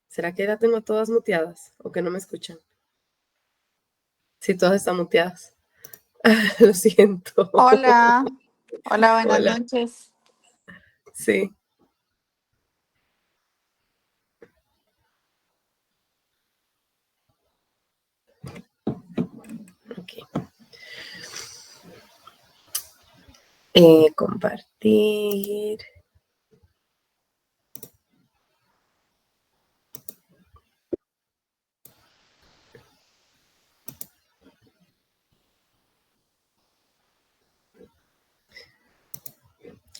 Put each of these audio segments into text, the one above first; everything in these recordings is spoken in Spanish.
¿Será que ya tengo todas muteadas o que no me escuchan? Sí, todas están muteadas. Lo siento. Hola, hola, buenas Hola. noches. Sí. Ok. Compartir.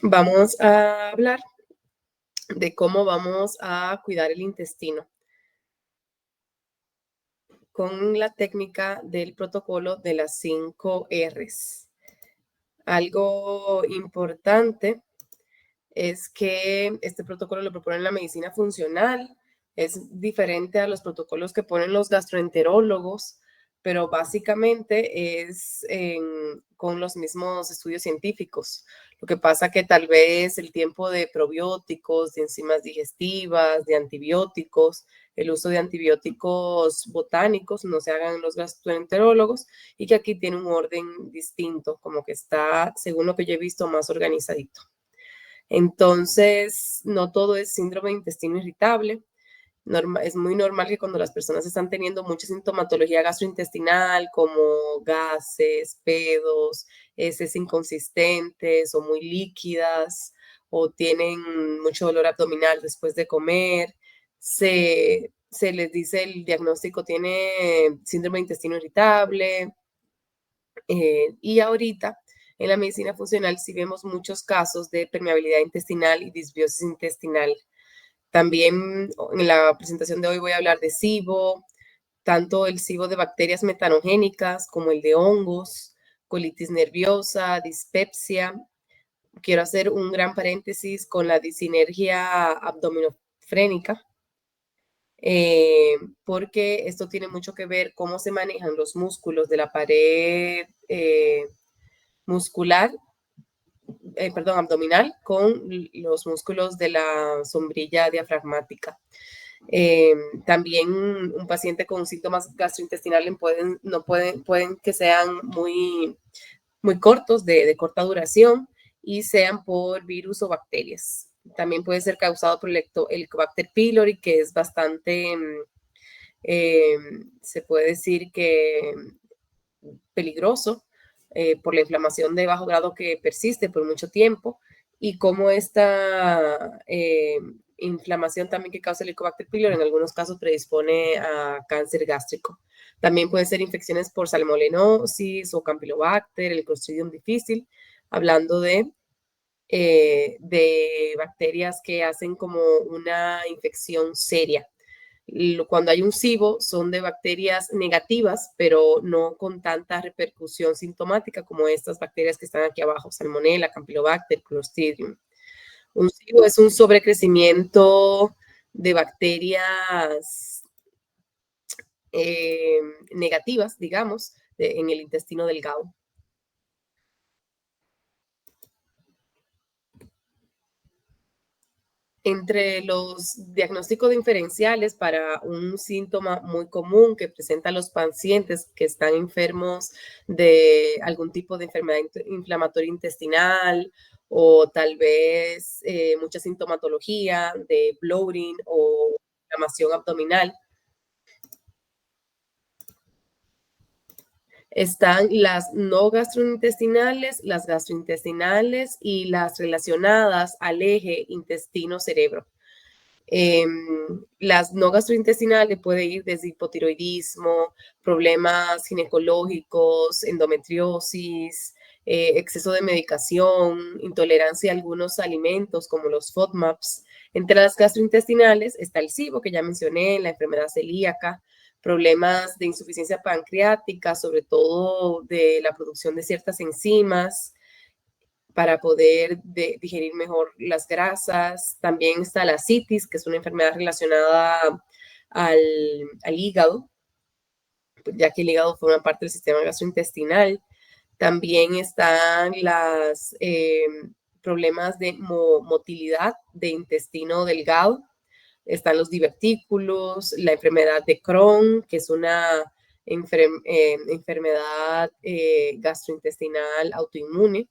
Vamos a hablar de cómo vamos a cuidar el intestino con la técnica del protocolo de las 5 Rs. Algo importante es que este protocolo lo propone la medicina funcional, es diferente a los protocolos que ponen los gastroenterólogos, pero básicamente es con los mismos estudios científicos. Lo que pasa que tal vez el tiempo de probióticos, de enzimas digestivas, de antibióticos, el uso de antibióticos botánicos no se hagan en los gastroenterólogos y que aquí tiene un orden distinto, como que está, según lo que yo he visto, más organizadito. Entonces, no todo es síndrome de intestino irritable. Es muy normal que cuando las personas están teniendo mucha sintomatología gastrointestinal, como gases, pedos, heces inconsistentes o muy líquidas, o tienen mucho dolor abdominal después de comer, se les dice el diagnóstico tiene síndrome de intestino irritable. Y ahorita en la medicina funcional sí vemos muchos casos de permeabilidad intestinal y disbiosis intestinal. También en la presentación de hoy voy a hablar de SIBO, tanto el SIBO de bacterias metanogénicas como el de hongos, colitis nerviosa, dispepsia. Quiero hacer un gran paréntesis con la disinergia abdominofrénica, porque esto tiene mucho que ver cómo se manejan los músculos de la pared muscular, abdominal con los músculos de la sombrilla diafragmática. También un paciente con síntomas gastrointestinales pueden que sean muy cortos, de corta duración, y sean por virus o bacterias. También puede ser causado por el Helicobacter pylori, que es bastante, se puede decir que peligroso, por la inflamación de bajo grado que persiste por mucho tiempo, y como esta inflamación también que causa el Helicobacter pylori en algunos casos predispone a cáncer gástrico. También pueden ser infecciones por salmonellosis o campylobacter, el Clostridium difficile, hablando de bacterias que hacen como una infección seria. Cuando hay un SIBO son de bacterias negativas, pero no con tanta repercusión sintomática como estas bacterias que están aquí abajo, Salmonella, Campylobacter, Clostridium. Un SIBO es un sobrecrecimiento de bacterias negativas, digamos, en el intestino delgado. Entre los diagnósticos diferenciales para un síntoma muy común que presentan los pacientes que están enfermos de algún tipo de enfermedad inflamatoria intestinal o tal vez mucha sintomatología de bloating o inflamación abdominal. Están las no gastrointestinales, las gastrointestinales y las relacionadas al eje intestino-cerebro. Las no gastrointestinales puede ir desde hipotiroidismo, problemas ginecológicos, endometriosis, exceso de medicación, intolerancia a algunos alimentos como los FODMAPs. Entre las gastrointestinales está el SIBO, que ya mencioné, la enfermedad celíaca, problemas de insuficiencia pancreática, sobre todo de la producción de ciertas enzimas, para poder digerir mejor las grasas. También está la citis, que es una enfermedad relacionada al hígado, ya que el hígado forma parte del sistema gastrointestinal. También están los problemas de motilidad de intestino delgado, están los divertículos, la enfermedad de Crohn, que es una enfermedad gastrointestinal autoinmune.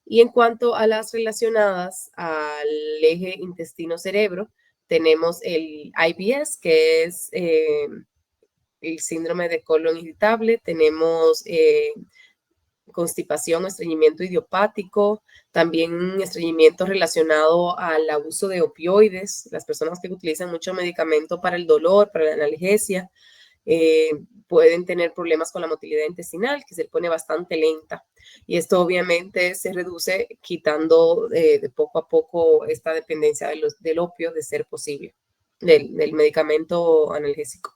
Y en cuanto a las relacionadas al eje intestino-cerebro, tenemos el IBS, que es el síndrome de colon irritable, tenemos constipación, estreñimiento idiopático, también estreñimiento relacionado al abuso de opioides, las personas que utilizan mucho medicamento para el dolor, para la analgesia, pueden tener problemas con la motilidad intestinal, que se pone bastante lenta. Y esto obviamente se reduce quitando de poco a poco esta dependencia del opio, de ser posible, del medicamento analgésico.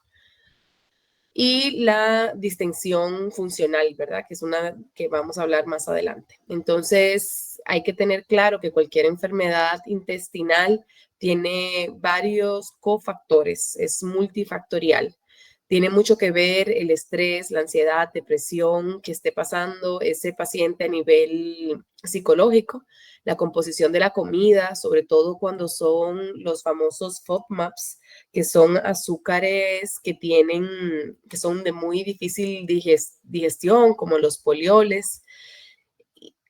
Y la distensión funcional, ¿verdad? Que es una que vamos a hablar más adelante. Entonces, hay que tener claro que cualquier enfermedad intestinal tiene varios cofactores, es multifactorial. Tiene mucho que ver el estrés, la ansiedad, depresión que esté pasando ese paciente a nivel psicológico, la composición de la comida, sobre todo cuando son los famosos FODMAPs, que son azúcares que son de muy difícil digestión, como los polioles,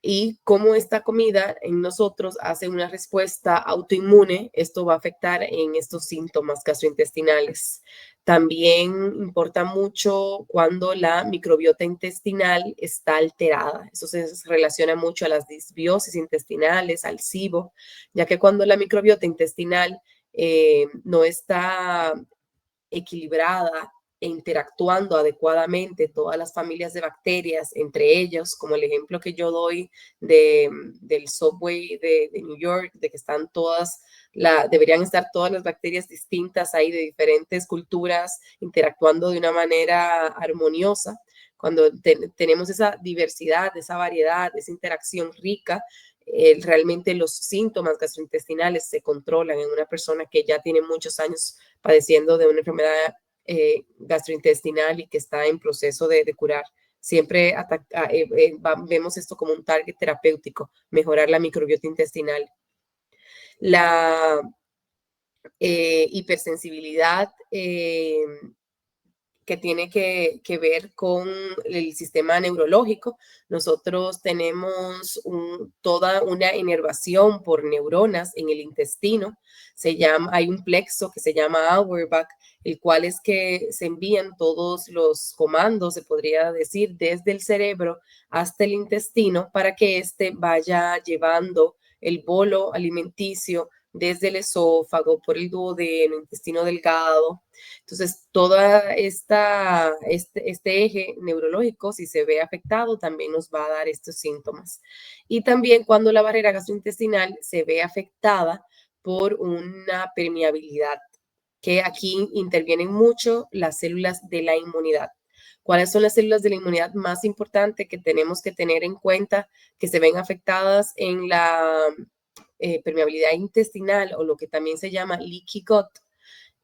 y cómo esta comida en nosotros hace una respuesta autoinmune, esto va a afectar en estos síntomas gastrointestinales. También importa mucho cuando la microbiota intestinal está alterada. Eso se relaciona mucho a las disbiosis intestinales, al SIBO, ya que cuando la microbiota intestinal no está equilibrada e interactuando adecuadamente todas las familias de bacterias entre ellos, como el ejemplo que yo doy del subway de New York, de que están deberían estar todas las bacterias distintas ahí de diferentes culturas interactuando de una manera armoniosa. Cuando tenemos esa diversidad, esa variedad, esa interacción rica, realmente los síntomas gastrointestinales se controlan en una persona que ya tiene muchos años padeciendo de una enfermedad gastrointestinal y que está en proceso de curar. Siempre vemos esto como un target terapéutico, mejorar la microbiota intestinal. La hipersensibilidad que tiene que ver con el sistema neurológico. Nosotros tenemos toda una inervación por neuronas en el intestino. Hay un plexo que se llama Auerbach, el cual es que se envían todos los comandos, se podría decir, desde el cerebro hasta el intestino para que éste vaya llevando el bolo alimenticio desde el esófago, por el duodeno, intestino delgado. Entonces, este eje neurológico, si se ve afectado, también nos va a dar estos síntomas. Y también cuando la barrera gastrointestinal se ve afectada por una permeabilidad, que aquí intervienen mucho las células de la inmunidad. ¿Cuáles son las células de la inmunidad más importantes que tenemos que tener en cuenta que se ven afectadas en la permeabilidad intestinal o lo que también se llama leaky gut?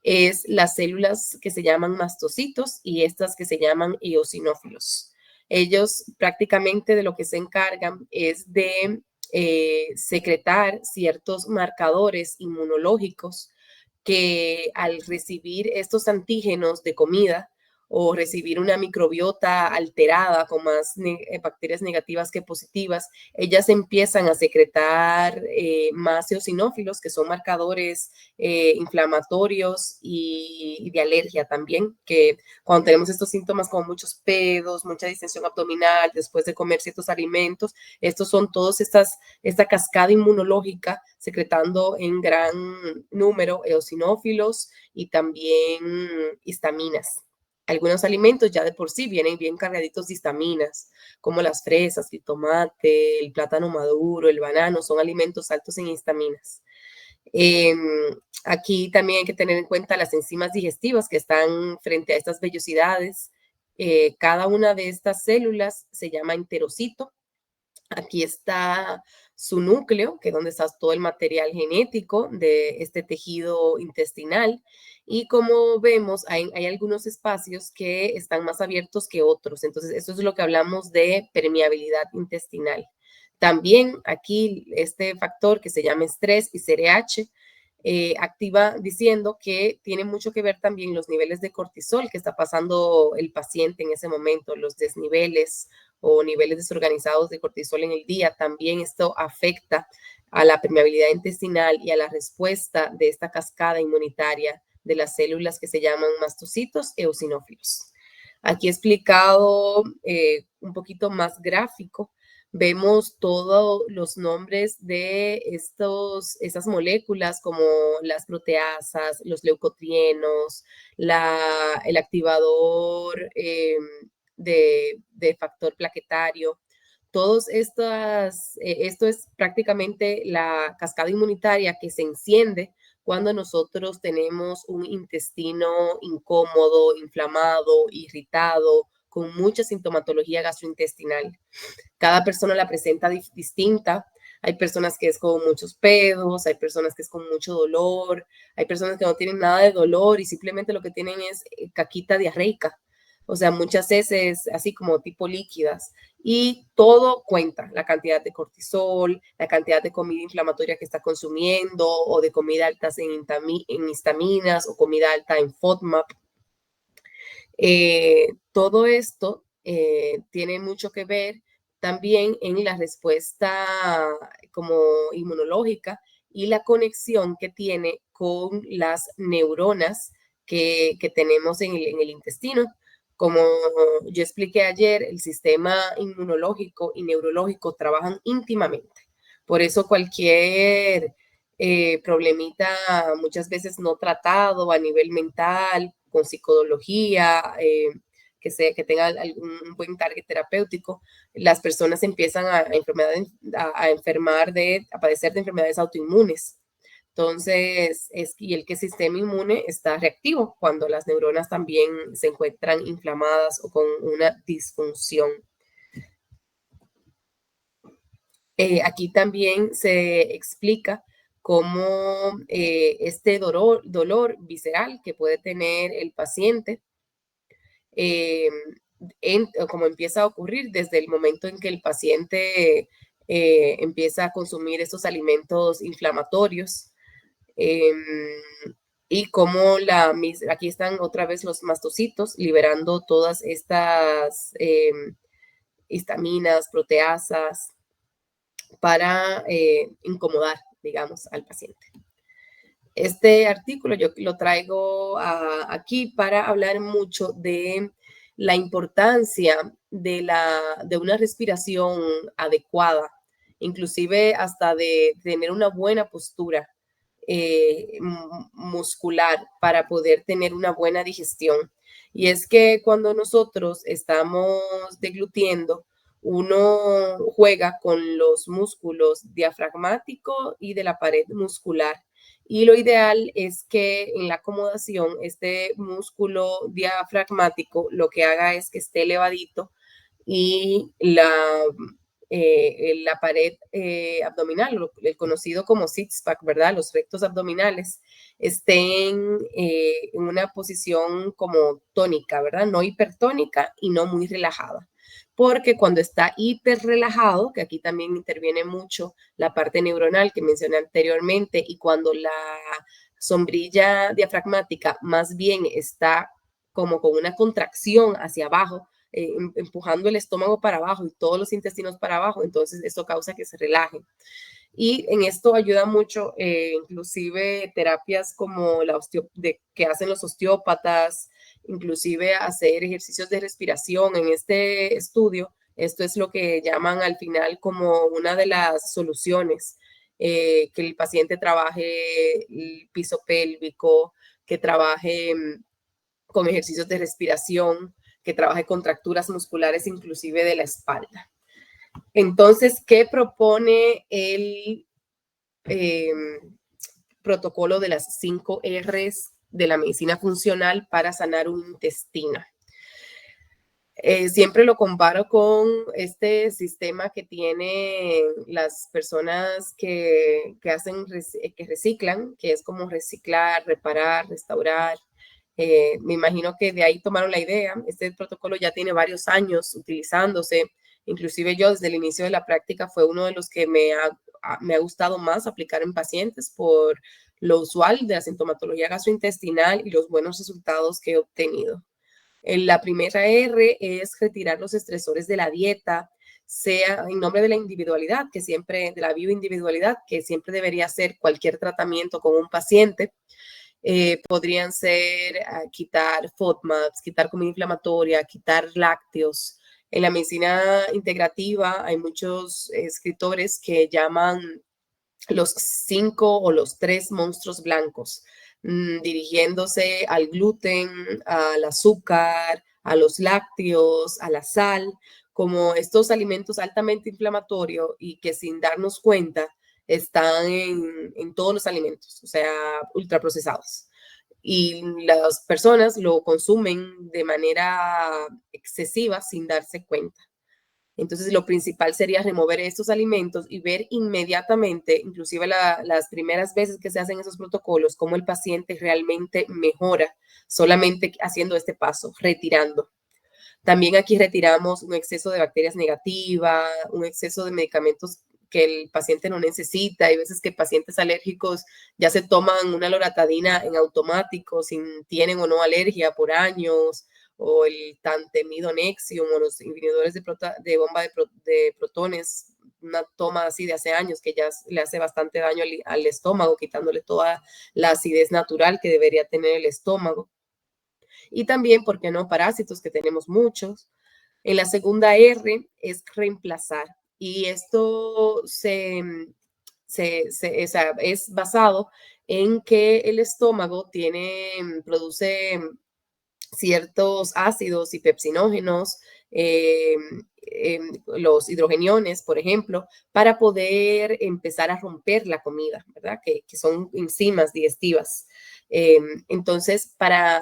Es las células que se llaman mastocitos y estas que se llaman eosinófilos. Ellos prácticamente de lo que se encargan es de secretar ciertos marcadores inmunológicos que al recibir estos antígenos de comida o recibir una microbiota alterada con más bacterias negativas que positivas, ellas empiezan a secretar más eosinófilos, que son marcadores inflamatorios y de alergia también, que cuando tenemos estos síntomas como muchos pedos, mucha distensión abdominal después de comer ciertos alimentos, estos son todos esta cascada inmunológica secretando en gran número eosinófilos y también histaminas. Algunos alimentos ya de por sí vienen bien cargaditos de histaminas, como las fresas, el tomate, el plátano maduro, el banano, son alimentos altos en histaminas. Aquí también hay que tener en cuenta las enzimas digestivas que están frente a estas vellosidades. Cada una de estas células se llama enterocito. Aquí está su núcleo, que es donde está todo el material genético de este tejido intestinal. Y como vemos, hay algunos espacios que están más abiertos que otros. Entonces, eso es lo que hablamos de permeabilidad intestinal. También aquí este factor que se llama estrés y CRH activa diciendo que tiene mucho que ver también los niveles de cortisol que está pasando el paciente en ese momento, los desniveles o niveles desorganizados de cortisol en el día. También esto afecta a la permeabilidad intestinal y a la respuesta de esta cascada inmunitaria de las células que se llaman mastocitos eosinófilos. Aquí explicado un poquito más gráfico, vemos todos los nombres de estas moléculas como las proteasas, los leucotrienos, el activador de factor plaquetario. Todos esto es prácticamente la cascada inmunitaria que se enciende cuando nosotros tenemos un intestino incómodo, inflamado, irritado, con mucha sintomatología gastrointestinal. Cada persona la presenta distinta. Hay personas que es con muchos pedos, hay personas que es con mucho dolor, hay personas que no tienen nada de dolor y simplemente lo que tienen es caquita diarreica. O sea, muchas heces así como tipo líquidas. Y todo cuenta, la cantidad de cortisol, la cantidad de comida inflamatoria que está consumiendo o de comida alta en histaminas o comida alta en FODMAP. Todo esto tiene mucho que ver también en la respuesta como inmunológica y la conexión que tiene con las neuronas que tenemos en el intestino. Como yo expliqué ayer, el sistema inmunológico y neurológico trabajan íntimamente. Por eso cualquier problemita muchas veces no tratado a nivel mental, con psicología, que tenga algún buen target terapéutico, las personas empiezan a padecer de enfermedades autoinmunes. Entonces, y el que el sistema inmune está reactivo cuando las neuronas también se encuentran inflamadas o con una disfunción. Aquí también se explica cómo este dolor visceral que puede tener el paciente, como empieza a ocurrir desde el momento en que el paciente empieza a consumir estos alimentos inflamatorios. Y como aquí están otra vez los mastocitos liberando todas estas histaminas, proteasas, para incomodar, digamos, al paciente. Este artículo yo lo traigo aquí para hablar mucho de la importancia de una respiración adecuada, inclusive hasta de tener una buena postura muscular para poder tener una buena digestión. Y es que cuando nosotros estamos deglutiendo, uno juega con los músculos diafragmático y de la pared muscular. Y lo ideal es que en la acomodación este músculo diafragmático lo que haga es que esté elevadito y la pared abdominal, el conocido como six-pack, ¿verdad? Los rectos abdominales estén en una posición como tónica, ¿verdad? No hipertónica y no muy relajada. Porque cuando está hiper relajado, que aquí también interviene mucho la parte neuronal que mencioné anteriormente, y cuando la sombrilla diafragmática más bien está como con una contracción hacia abajo, empujando el estómago para abajo y todos los intestinos para abajo, entonces esto causa que se relajen. Y en esto ayuda mucho, inclusive terapias como que hacen los osteópatas, inclusive hacer ejercicios de respiración. En este estudio, esto es lo que llaman al final como una de las soluciones, que el paciente trabaje el piso pélvico, que trabaje con ejercicios de respiración, que trabaje contracturas musculares inclusive de la espalda. Entonces, ¿qué propone el protocolo de las 5 R's de la medicina funcional para sanar un intestino? Siempre lo comparo con este sistema que tienen las personas que reciclan, que es como reciclar, reparar, restaurar. Me imagino que de ahí tomaron la idea. Este protocolo ya tiene varios años utilizándose. Inclusive yo desde el inicio de la práctica fue uno de los que me ha gustado más aplicar en pacientes por lo usual de la sintomatología gastrointestinal y los buenos resultados que he obtenido. La primera R es retirar los estresores de la dieta, sea en nombre de la individualidad, que siempre, de la bioindividualidad, que siempre debería ser cualquier tratamiento con un paciente. Podrían ser quitar FODMAPs, quitar comida inflamatoria, quitar lácteos. En la medicina integrativa hay muchos escritores que llaman los 5 o los 3 monstruos blancos, dirigiéndose al gluten, al azúcar, a los lácteos, a la sal, como estos alimentos altamente inflamatorios y que sin darnos cuenta están en todos los alimentos, o sea, ultraprocesados. Y las personas lo consumen de manera excesiva sin darse cuenta. Entonces, lo principal sería remover estos alimentos y ver inmediatamente, inclusive las primeras veces que se hacen esos protocolos, cómo el paciente realmente mejora solamente haciendo este paso, retirando. También aquí retiramos un exceso de bacterias negativas, un exceso de medicamentos que el paciente no necesita. Hay veces que pacientes alérgicos ya se toman una loratadina en automático, sin tienen o no alergia por años, o el tan temido Nexium o los inhibidores de bomba de protones, una toma así de hace años que ya le hace bastante daño al estómago, quitándole toda la acidez natural que debería tener el estómago. Y también, ¿por qué no? Parásitos, que tenemos muchos. En la segunda R es reemplazar. Y esto es basado en que el estómago produce ciertos ácidos y pepsinógenos, los hidrogeniones, por ejemplo, para poder empezar a romper la comida, ¿verdad? Que son enzimas digestivas. Entonces,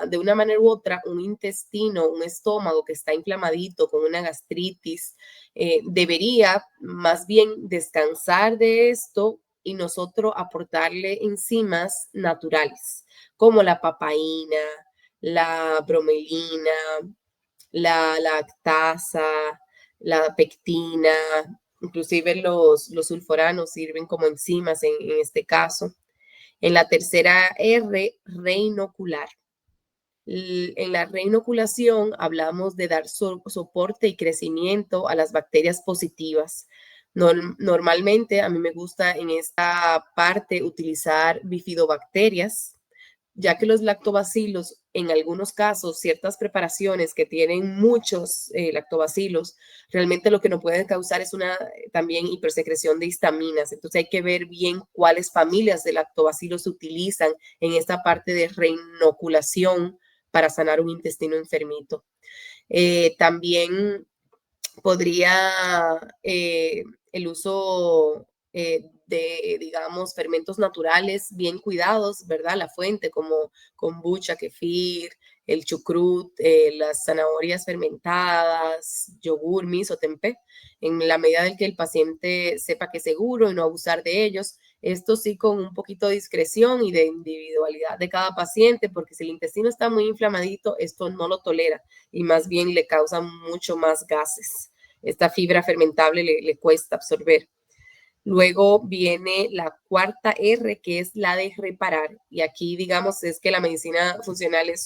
de una manera u otra, un intestino, un estómago que está inflamadito con una gastritis, debería más bien descansar de esto y nosotros aportarle enzimas naturales, como la papaína, la bromelina, la lactasa, la pectina, inclusive los sulforanos sirven como enzimas en este caso. En la tercera R, reinocular. En la reinoculación hablamos de dar soporte y crecimiento a las bacterias positivas. Normalmente a mí me gusta en esta parte utilizar bifidobacterias, ya que los lactobacilos, en algunos casos, ciertas preparaciones que tienen muchos lactobacilos, realmente lo que nos puede causar es una también hipersecreción de histaminas. Entonces hay que ver bien cuáles familias de lactobacilos se utilizan en esta parte de reinoculación para sanar un intestino enfermito. También podría el uso digamos, fermentos naturales bien cuidados, ¿verdad? La fuente como kombucha, kefir, el chucrut, las zanahorias fermentadas, yogur, miso, tempeh, en la medida en que el paciente sepa que es seguro y no abusar de ellos. Esto sí con un poquito de discreción y de individualidad de cada paciente, porque si el intestino está muy inflamadito, esto no lo tolera y más bien le causa mucho más gases. Esta fibra fermentable le cuesta absorber. Luego viene la cuarta R, que es la de reparar. Y aquí, digamos, es que la medicina funcional es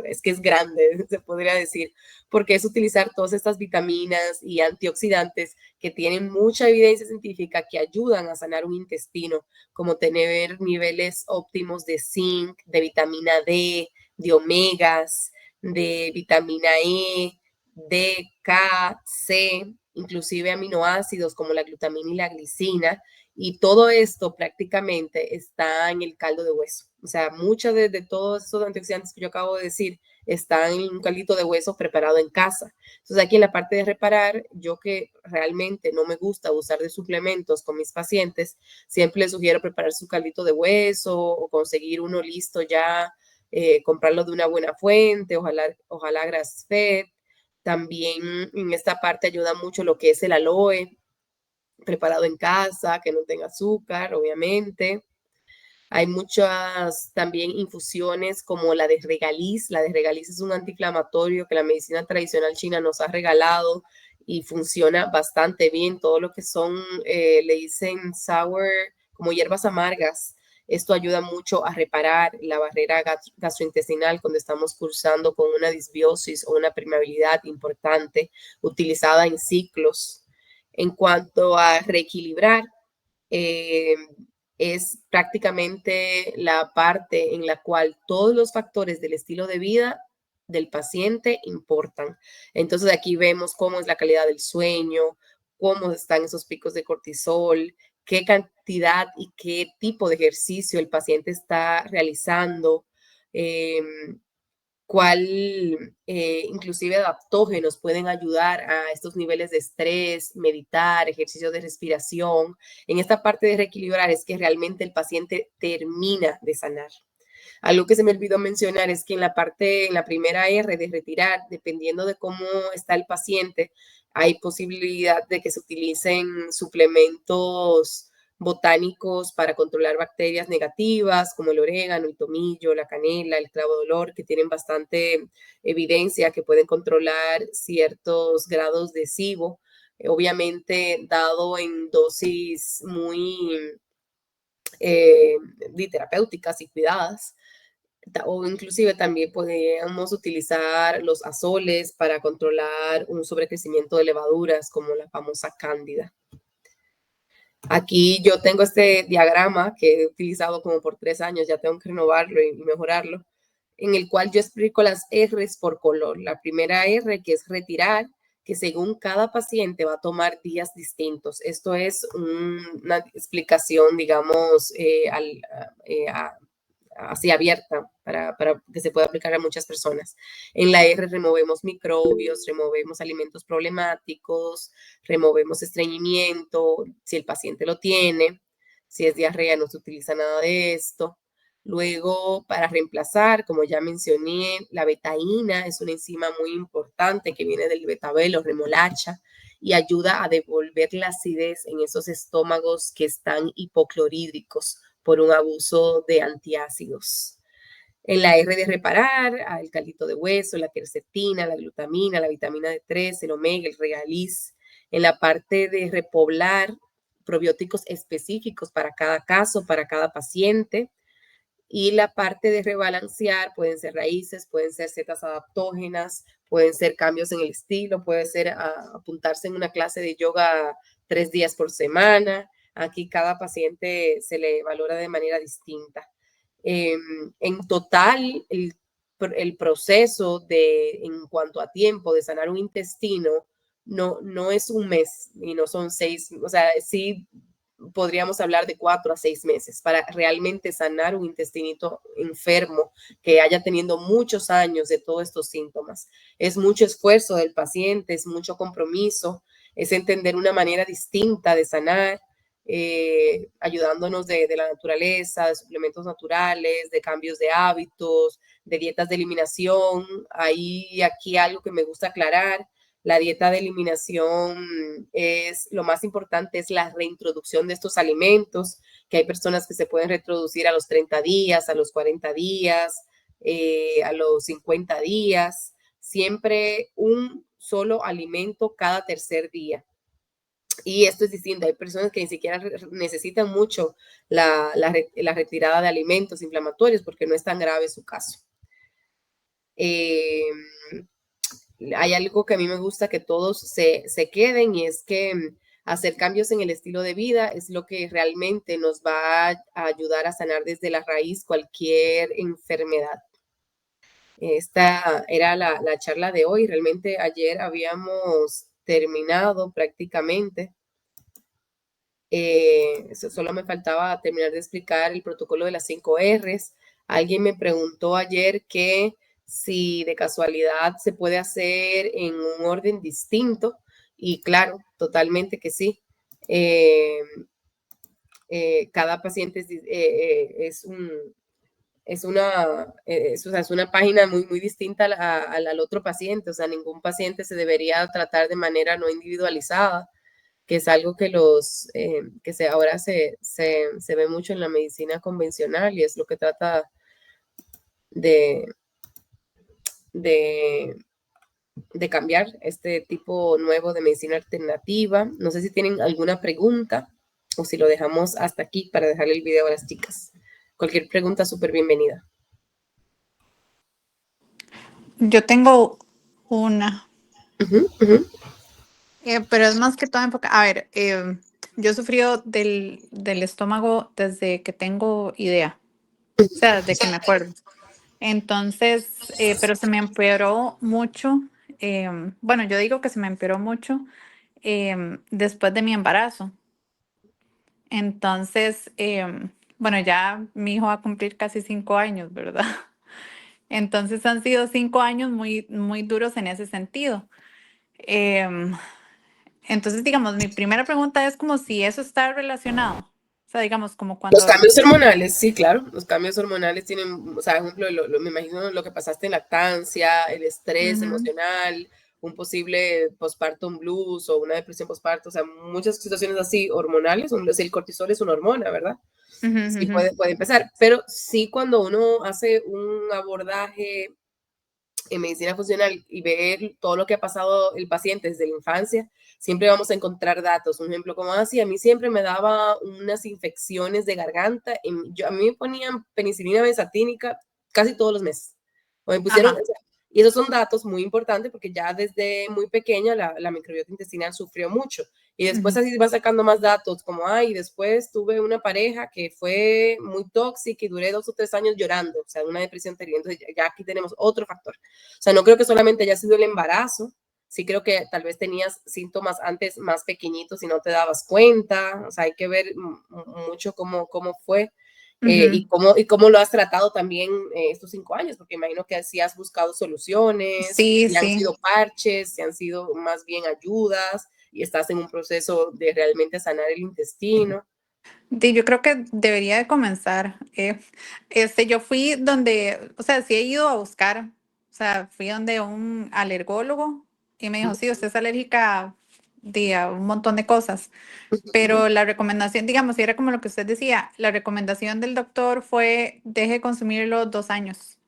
es que es grande, se podría decir, porque es utilizar todas estas vitaminas y antioxidantes que tienen mucha evidencia científica que ayudan a sanar un intestino, como tener niveles óptimos de zinc, de vitamina D, de omegas, de vitamina E, D, K, C, inclusive aminoácidos como la glutamina y la glicina, y todo esto prácticamente está en el caldo de hueso. O sea, muchos de todos esos antioxidantes que yo acabo de decir están en un caldito de hueso preparado en casa. Entonces, aquí en la parte de reparar, yo que realmente no me gusta usar de suplementos con mis pacientes, siempre les sugiero preparar su caldito de hueso o conseguir uno listo ya, comprarlo de una buena fuente, ojalá grass-fed. También en esta parte ayuda mucho lo que es el aloe, preparado en casa, que no tenga azúcar, obviamente. Hay muchas también infusiones como la de regaliz. La de regaliz es un antiinflamatorio que la medicina tradicional china nos ha regalado y funciona bastante bien. Todo lo que son, le dicen sour, como hierbas amargas, Esto ayuda mucho a reparar la barrera gastrointestinal cuando estamos cursando con una disbiosis o una permeabilidad importante utilizada en ciclos. En cuanto a reequilibrar, eh, es prácticamente la parte en la cual todos los factores del estilo de vida del paciente importan. Entonces aquí vemos cómo es la calidad del sueño, cómo están esos picos de cortisol, qué cantidad y qué tipo de ejercicio el paciente está realizando, eh, cuál inclusive adaptógenos pueden ayudar a estos niveles de estrés, meditar, ejercicio de respiración. En esta parte de reequilibrar es que realmente el paciente termina de sanar. Algo que se me olvidó mencionar es que en la primera R de retirar, dependiendo de cómo está el paciente, hay posibilidad de que se utilicen suplementos botánicos para controlar bacterias negativas, como el orégano, el tomillo, la canela, el clavo de olor, que tienen bastante evidencia que pueden controlar ciertos grados de SIBO, obviamente dado en dosis muy terapéuticas y cuidadas. O inclusive también podríamos utilizar los azoles para controlar un sobrecrecimiento de levaduras como la famosa cándida. Aquí yo tengo este diagrama que he utilizado como por 3 años, ya tengo que renovarlo y mejorarlo, en el cual yo explico las R's por color. La primera R, que es retirar, que según cada paciente va a tomar días distintos. Esto es una explicación, digamos, así abierta para que se pueda aplicar a muchas personas. En la R removemos microbios, removemos alimentos problemáticos, removemos estreñimiento, si el paciente lo tiene. Si es diarrea, no se utiliza nada de esto. Luego, para reemplazar, como ya mencioné, la betaína es una enzima muy importante que viene del betabel o remolacha y ayuda a devolver la acidez en esos estómagos que están hipoclorídricos por un abuso de antiácidos. En la R de reparar, el caldito de hueso, la quercetina, la glutamina, la vitamina D3, el omega, el regaliz. En la parte de repoblar, probióticos específicos para cada caso, para cada paciente. Y la parte de rebalancear pueden ser raíces, pueden ser setas adaptógenas, pueden ser cambios en el estilo, puede ser apuntarse en una clase de yoga 3 días por semana. Aquí cada paciente se le valora de manera distinta. En total, el proceso en cuanto a tiempo de sanar un intestino no es un mes y no son 6, o sea, sí podríamos hablar de 4 a 6 meses para realmente sanar un intestinito enfermo que haya tenido muchos años de todos estos síntomas. Es mucho esfuerzo del paciente, es mucho compromiso, es entender una manera distinta de sanar, ayudándonos de la naturaleza, de suplementos naturales, de cambios de hábitos, de dietas de eliminación. Hay aquí algo que me gusta aclarar. La dieta de eliminación es lo más importante, es la reintroducción de estos alimentos, que hay personas que se pueden reintroducir a los 30 días, a los 40 días, a los 50 días, siempre un solo alimento cada tercer día. Y esto es distinto, hay personas que ni siquiera necesitan mucho la retirada de alimentos inflamatorios porque no es tan grave su caso. Hay algo que a mí me gusta que todos se queden y es que hacer cambios en el estilo de vida es lo que realmente nos va a ayudar a sanar desde la raíz cualquier enfermedad. Esta era la charla de hoy. Realmente ayer habíamos terminado prácticamente. Solo me faltaba terminar de explicar el protocolo de las 5 R's. Alguien me preguntó ayer que si de casualidad se puede hacer en un orden distinto y claro, totalmente que sí. Cada paciente es una página muy, muy distinta al otro paciente. O sea, ningún paciente se debería tratar de manera no individualizada, que es algo que ahora se ve mucho en la medicina convencional y es lo que trata de, de, de cambiar este tipo nuevo de medicina alternativa. No sé si tienen alguna pregunta o si lo dejamos hasta aquí para dejarle el video a las chicas. Cualquier pregunta, súper bienvenida. Yo tengo una, Ujú, ujú. pero es más que todo enfocada. A ver, yo he sufrido del estómago desde que tengo idea, o sea, desde que me acuerdo. Entonces, pero se me empeoró mucho. Bueno, yo digo que se me empeoró mucho después de mi embarazo. Entonces, bueno, ya mi hijo va a cumplir casi 5 años, ¿verdad? Entonces han sido 5 años muy, muy duros en ese sentido. Em, entonces, digamos, mi primera pregunta es como si eso está relacionado. O sea, digamos, como Los cuando... cambios hormonales, sí, claro. Los cambios hormonales tienen, o sea, por ejemplo, me imagino lo que pasaste en lactancia, el estrés Ujú, emocional, un posible postpartum blues o una depresión postparto, o sea, muchas situaciones así hormonales, el cortisol es una hormona, ¿verdad? ujú, Sí ujú, puede empezar, pero sí cuando uno hace un abordaje en medicina funcional y ver todo lo que ha pasado el paciente desde la infancia, siempre vamos a encontrar datos. Un ejemplo, como así, a mí siempre me daba unas infecciones de garganta. A mí me ponían penicilina benzatínica casi todos los meses. O me pusieron, ajá, y esos son datos muy importantes porque ya desde muy pequeña la microbiota intestinal sufrió mucho. Y después ujú, así va sacando más datos, como, ay, después tuve una pareja que fue muy tóxica y duré 2 o 3 años llorando, o sea, una depresión terrible. Entonces ya aquí tenemos otro factor. O sea, no creo que solamente haya sido el embarazo, sí creo que tal vez tenías síntomas antes más pequeñitos y no te dabas cuenta, o sea, hay que ver mucho cómo fue ujú. y cómo lo has tratado también estos 5 años, porque imagino que sí has buscado soluciones, Sí, si han sí. sido parches, si han sido más bien ayudas y estás en un proceso de realmente sanar el intestino. Yo creo que debería de comenzar. Yo fui donde, o sea, sí he ido a buscar, o sea, fui donde un alergólogo y me dijo, sí, usted es alérgica a un montón de cosas. Pero la recomendación, digamos, si era como lo que usted decía, la recomendación del doctor fue deje de consumirlo 2 años.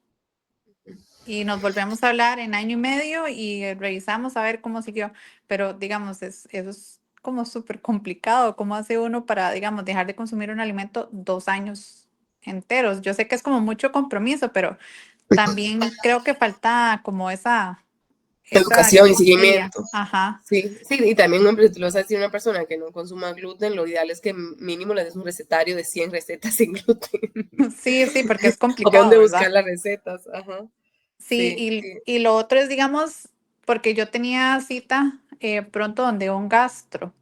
Y nos volvemos a hablar en año y medio y revisamos a ver cómo siguió. Pero, digamos, eso es como súper complicado. ¿Cómo hace uno para, digamos, dejar de consumir un alimento 2 años enteros? Yo sé que es como mucho compromiso, pero también creo que falta como esa Educación y repostería. seguimiento. Ajá. Sí, sí, y también, hombre, tú lo vas a decir a una persona que no consuma gluten, lo ideal es que mínimo le des un recetario de 100 recetas sin gluten. Sí, sí, porque es O complicado, dónde buscar ¿verdad? las recetas. Ajá. Sí, Sí, sí. y lo otro es, digamos, porque yo tenía cita pronto donde un gastro,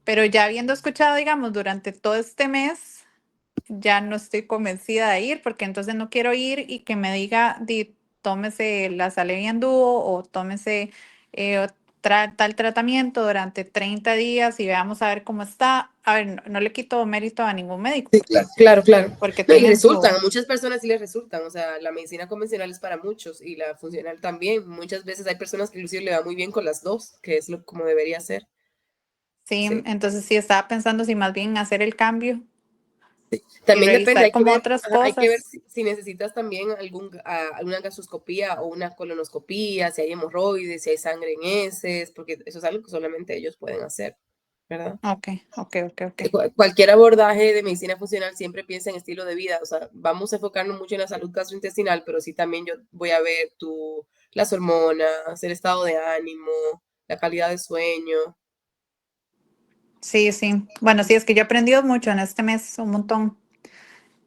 pero ya habiendo escuchado, digamos, durante todo este mes, ya no estoy convencida de ir, porque entonces no quiero ir y que me diga, tómese la Salevian Duo o tómese tal tratamiento durante 30 días y veamos a ver cómo está. A ver, no le quito mérito a ningún médico, Sí, claro, claro, claro. porque No, y tienen resultan, su... a muchas personas sí les resultan, o sea, la medicina convencional es para muchos y la funcional también. Muchas veces hay personas que inclusive le va muy bien con las dos, que es lo como debería ser. Sí, Sí. entonces sí estaba pensando si más bien hacer el cambio y También depende, revisar como otras hay que ver cosas. si necesitas también alguna gastroscopía o una colonoscopía, si hay hemorroides, si hay sangre en heces, porque eso es algo que solamente ellos pueden hacer, ¿verdad? Ok, ok, ok, ok. Cualquier abordaje de medicina funcional siempre piensa en estilo de vida, o sea, vamos a enfocarnos mucho en la salud gastrointestinal, pero sí también yo voy a ver las hormonas, el estado de ánimo, la calidad de sueño. Sí, sí. Bueno, sí, es que yo he aprendido mucho en este mes, un montón.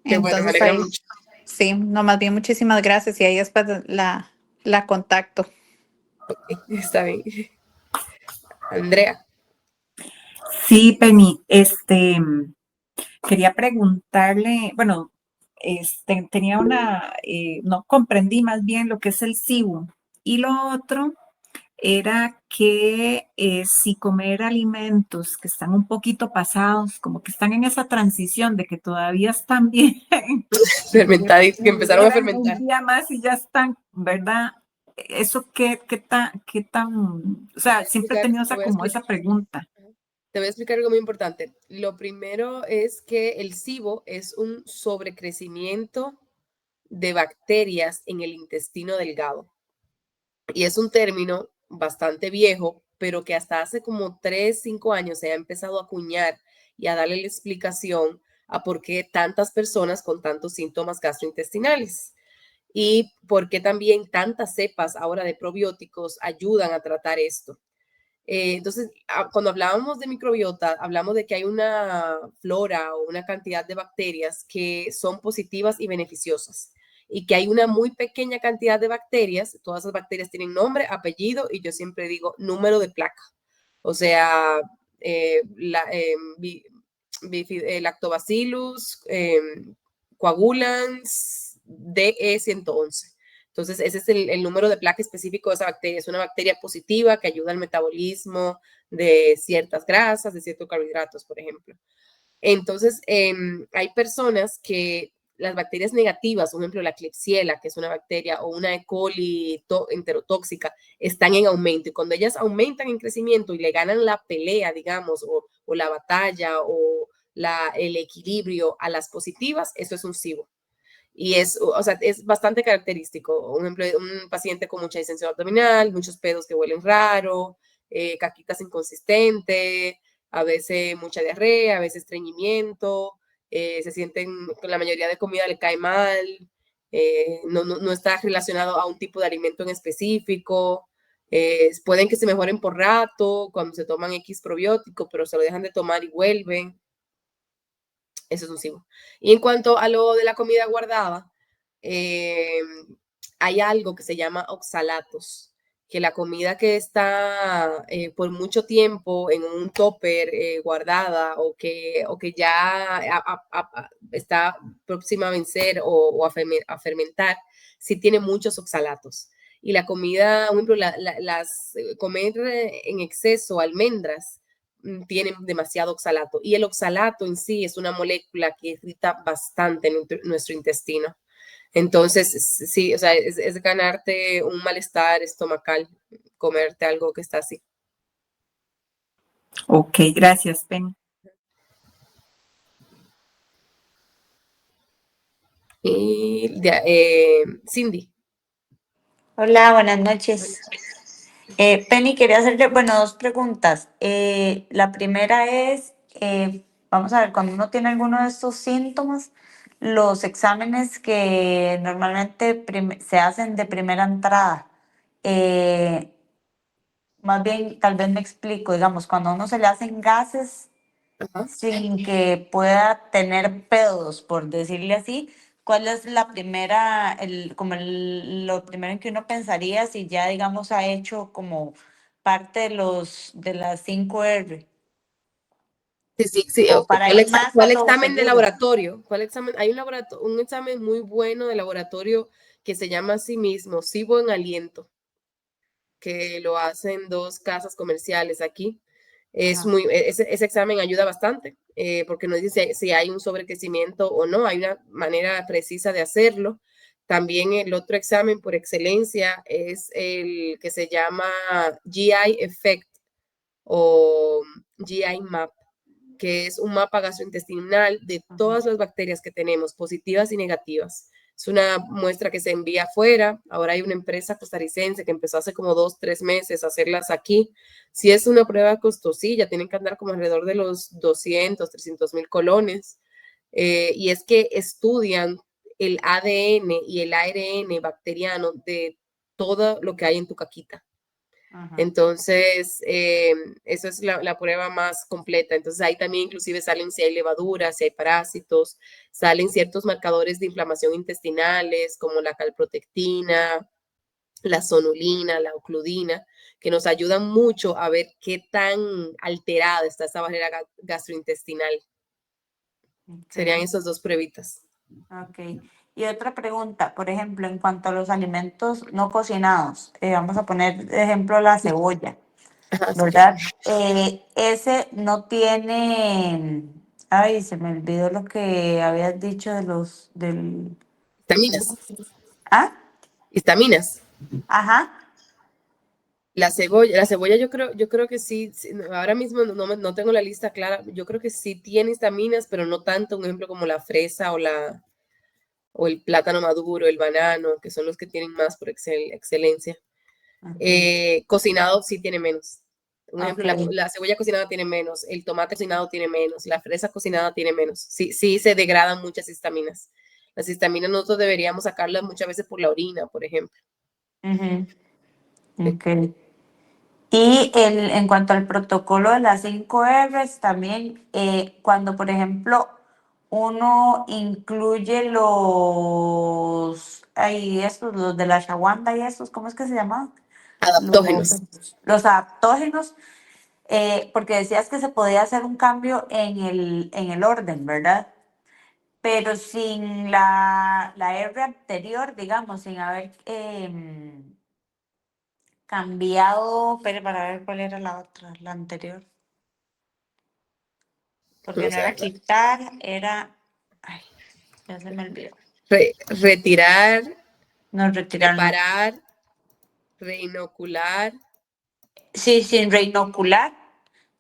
Qué bueno, me Entonces alegra ahí, mucho. sí, no, más bien muchísimas gracias y ahí después la contacto. Está bien. Andrea. Sí, Penny, quería preguntarle, bueno, tenía no comprendí más bien lo que es el SIBO. Y lo otro era que si comer alimentos que están un poquito pasados, como que están en esa transición de que todavía están bien, que Que empezaron a pudieran un fermentar. día más y ya están, ¿verdad? Eso qué tan, o Te sea, voy a siempre he explicar, tenido te esa voy a como esa explicar. pregunta. Te voy a explicar algo muy importante. Lo primero es que el SIBO es un sobrecrecimiento de bacterias en el intestino delgado. Y es un término bastante viejo, pero que hasta hace como 3, 5 años se ha empezado a acuñar y a darle la explicación a por qué tantas personas con tantos síntomas gastrointestinales y por qué también tantas cepas ahora de probióticos ayudan a tratar esto. Entonces, cuando hablábamos de microbiota, hablamos de que hay una flora o una cantidad de bacterias que son positivas y beneficiosas y que hay una muy pequeña cantidad de bacterias, todas esas bacterias tienen nombre, apellido y yo siempre digo número de placa. O sea, Lactobacillus coagulans DE111. Entonces, ese es el número de placa específico de esa bacteria. Es una bacteria positiva que ayuda al metabolismo de ciertas grasas, de ciertos carbohidratos, por ejemplo. Entonces, hay personas que las bacterias negativas, por ejemplo, la Klebsiella, que es una bacteria, o una E. coli enterotóxica, están en aumento. Y cuando ellas aumentan en crecimiento y le ganan la pelea, digamos, o la batalla, o el equilibrio a las positivas, eso es un SIBO. Y o sea, es bastante característico. Un ejemplo, un paciente con mucha distensión abdominal, muchos pedos que huelen raro, caquitas inconsistentes, a veces mucha diarrea, a veces estreñimiento, se sienten, la mayoría de comida le cae mal, no está relacionado a un tipo de alimento en específico. Pueden que se mejoren por rato cuando se toman X probiótico, pero se lo dejan de tomar y vuelven. Eso es un SIBO. Y en cuanto a lo de la comida guardada, hay algo que se llama oxalatos, que la comida que está por mucho tiempo en un topper guardada o que ya está próxima a vencer o a fermentar, sí tiene muchos oxalatos. Y la comida, por ejemplo, comer en exceso almendras, tienen demasiado oxalato. Y el oxalato en sí es una molécula que irrita bastante nuestro intestino. Entonces, sí, o sea, es ganarte un malestar estomacal, comerte algo que está así. Ok, gracias, Penny. Y Cindy. Hola, buenas noches. Penny, quería hacerle, bueno, dos preguntas. La primera es, vamos a ver, cuando uno tiene alguno de estos síntomas, los exámenes que normalmente se hacen de primera entrada, eh, más bien, tal vez me explico, digamos, cuando a uno se le hacen gases Ajá. sin que pueda tener pedos, por decirle así, ¿cuál es la primera, lo primero en que uno pensaría si ya, digamos, ha hecho como parte de las 5R? Sí. Como para ir más a ¿Cuál lo examen de seguro. laboratorio? ¿Cuál examen? Hay un examen muy bueno de laboratorio que se llama a sí mismo SIBO en aliento, que lo hacen dos casas comerciales aquí. Ajá. Ese examen ayuda bastante porque nos dice si hay un sobrecrecimiento o no, hay una manera precisa de hacerlo. También el otro examen por excelencia es el que se llama GI Effect o GI Map, que es un mapa gastrointestinal de todas las bacterias que tenemos, positivas y negativas. Es una muestra que se envía afuera. Ahora hay una empresa costarricense que empezó hace como 2-3 meses a hacerlas aquí. Si es una prueba costosilla, tienen que andar como alrededor de los 200-300 mil colones. Y es que estudian el ADN y el ARN bacteriano de todo lo que hay en tu caquita. Entonces, eso es la prueba más completa. Entonces, ahí también inclusive salen si hay levaduras, si hay parásitos, salen ciertos marcadores de inflamación intestinales como la calprotectina, la sonulina, la ocludina, que nos ayudan mucho a ver qué tan alterada está esa barrera gastrointestinal. Serían esas dos pruebitas. Ok. Y otra pregunta, por ejemplo, en cuanto a los alimentos no cocinados, vamos a poner de ejemplo la cebolla, Ajá, sí, ¿verdad? Ese no tiene, ay, se me olvidó lo que habías dicho Vitaminas. ¿Ah? Vitaminas. Ajá. La cebolla yo creo que sí, ahora mismo no tengo la lista clara, yo creo que sí tiene histaminas, pero no tanto, un ejemplo como la fresa o el plátano maduro, el banano, que son los que tienen más por excelencia. Okay. Cocinado sí tiene menos. Un ejemplo, la, Ok. la cebolla cocinada tiene menos, el tomate cocinado tiene menos, la fresa cocinada tiene menos. Sí, sí se degradan muchas histaminas. Las histaminas nosotros deberíamos sacarlas muchas veces por la orina, por ejemplo. Ujú, Sí. ok. Y en cuanto al protocolo de las 5 R's, también cuando, por ejemplo, uno incluye los de la shawanda y estos, ¿cómo es que se llaman? Adaptógenos. Los adaptógenos, porque decías que se podía hacer un cambio en el orden, ¿verdad? Pero sin la R anterior, digamos, sin haber cambiado, pero para ver cuál era la otra, la anterior. Porque O no era sea, quitar, era. Ay, ya se me olvidó. retirar, No, retirarnos. preparar, reinocular. Sí, sin reinocular,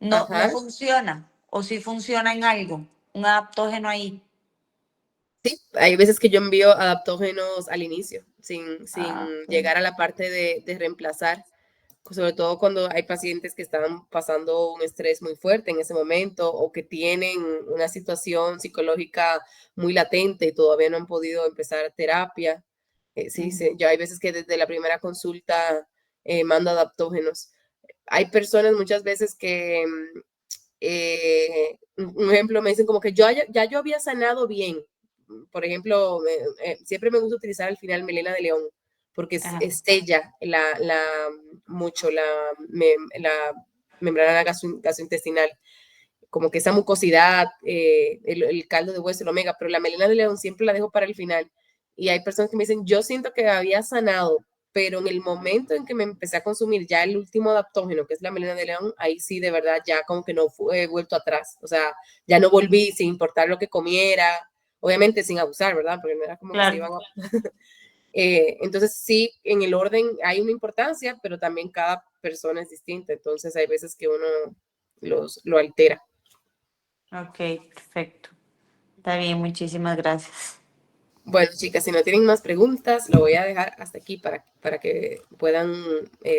no Ajá. funciona. O sí funciona en algo, un adaptógeno ahí. Sí, hay veces que yo envío adaptógenos al inicio, sin Ah, ok. llegar a la parte de reemplazar, sobre todo cuando hay pacientes que están pasando un estrés muy fuerte en ese momento o que tienen una situación psicológica muy latente y todavía no han podido empezar terapia. Sí, sí, yo hay veces que desde la primera consulta mando adaptógenos. Hay personas muchas veces que, un ejemplo, me dicen como que ya yo había sanado bien. Por ejemplo, siempre me gusta utilizar al final melena de león, porque Ajá. estella mucho la membrana gastrointestinal, como que esa mucosidad, el caldo de hueso, el omega, pero la melena de león siempre la dejo para el final. Y hay personas que me dicen, yo siento que había sanado, pero en el momento en que me empecé a consumir ya el último adaptógeno, que es la melena de león, ahí sí de verdad ya como que no he vuelto atrás, o sea, ya no volví sin importar lo que comiera, obviamente sin abusar, ¿verdad? Porque no era como que se iban Claro. a... entonces sí, en el orden hay una importancia, pero también cada persona es distinta, entonces hay veces que uno lo altera. Ok, perfecto. Está bien, muchísimas gracias. Bueno, chicas, si no tienen más preguntas, lo voy a dejar hasta aquí para que puedan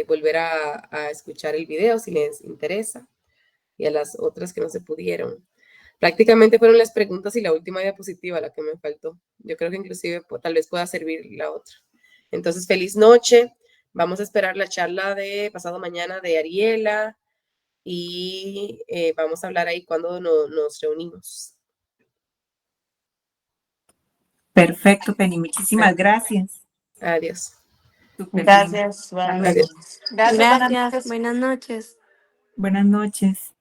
volver a escuchar el video si les interesa y a las otras que no se pudieron. Prácticamente fueron las preguntas y la última diapositiva la que me faltó. Yo creo que inclusive tal vez pueda servir la otra. Entonces, feliz noche. Vamos a esperar la charla de pasado mañana de Ariela y vamos a hablar ahí cuando nos reunimos. Perfecto, Penny. Muchísimas gracias. Adiós. Súper bien. Gracias. Hasta Buenas luego. Adiós. noches. Gracias, buenas Gracias, noches. buenas noches. Buenas noches.